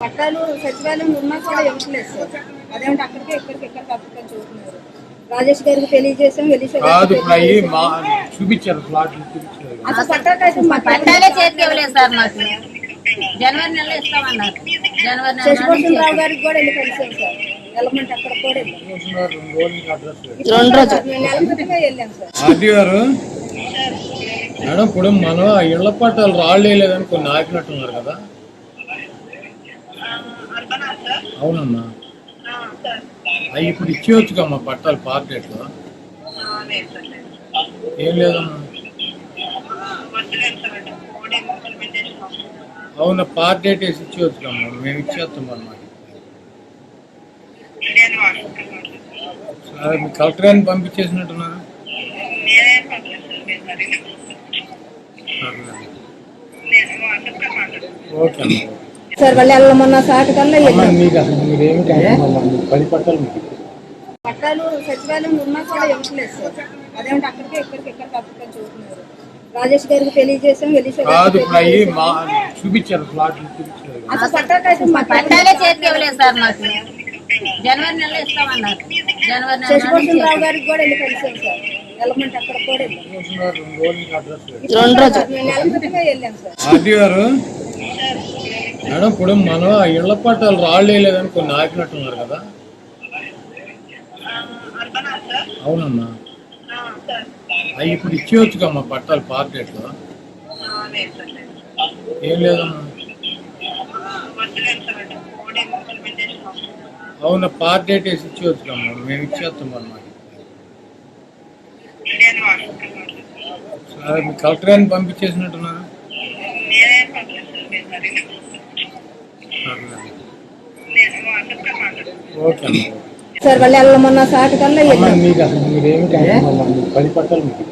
పట్టాలు సచివాలయం ఉన్నా కూడా ఇవ్వట్లేదు సార్. అదేంటి అక్కడికి ఇక్కడికి అప్పటికని చూస్తున్నారు. రాజేష్ గారికి తెలియజేసాం, చూపించారు ప్లాట్లు చూపించారు. అసలు పట్టాలే చేతికి ఇవ్వలేదు సార్. మాకు జనవరి నెలలో ఇస్తామన్నారు. శశిభూషణరావు గారికి కూడా వెళ్ళి కలిసాం సార్. వెళ్ళమంటే అక్కడ కూడా నెల క్రితమే వెళ్ళాం సార్. ఆర్టీ గారు మేడం, ఇప్పుడు మనం ఇళ్ల పట్టాలు రాళ్ళు వేయలేదని కొన్ని ఆపినట్టున్నారు కదా. అవునమ్మా, అవి ఇప్పుడు ఇచ్చేవచ్చుగా మా పట్టాలు పార్ట్ డేట్ లో. ఏం లేదమ్మా, అవునా పార్ట్ డేట్ వేసి ఇచ్చేవచ్చుకమ్మా, మేము ఇచ్చేస్తాం అన్నమాట. సరే, మీ కలెక్టర్ గారిని పంపించేసినట్టున్నారు. ఓకే అమ్మా. సార్ వాళ్ళు వెళ్ళమన్న సాటి కల్లా మీకు అసలు మీరేమి 10 పట్టాలు మీకు పట్టాలు సచివాలయం ఉన్నా కూడా ఇవ్వట్లేదు సార్. అదేంటి అక్కడికి ఇక్కడికి అప్పటికని చూస్తున్నారు. రాజేష్ గారికి తెలియజేసాం, చూపించారు ప్లాట్లు చూపించారు. అసలు పట్టాలే చేతికి ఇవ్వలేదు సార్. మాకు జనవరి నెలలో ఇస్తామన్నారు. శశిభూషణరావు గారికి కూడా వెళ్ళి కలిసాం సార్. వెళ్ళమంటే అక్కడ కూడా నెల క్రితమే వెళ్ళాం సార్. ఆర్టీ గారు మేడం, ఇప్పుడు మనం ఇళ్ల పట్టాలు రాళ్ళు వేయలేదని కొన్ని ఆపినట్టున్నారు కదా. అవునమ్మా, అవి ఇప్పుడు ఇచ్చేవచ్చుగా మా పట్టాలు పార్ట్ డేట్ లో. ఏం లేదమ్మా, అవునా పార్ట్ డేట్ వేసి ఇచ్చేవచ్చుకమ్మా, మేము ఇచ్చేస్తాం అన్నమాట. సరే, మీ కలెక్టర్ గారిని పంపించేసినట్టున్నారు. ఓకే అమ్మా. సార్ వాళ్ళు వెళ్ళమన్న సాటి కల్లా మీకు అసలు మీరేమి 10 పట్టాలు మీకు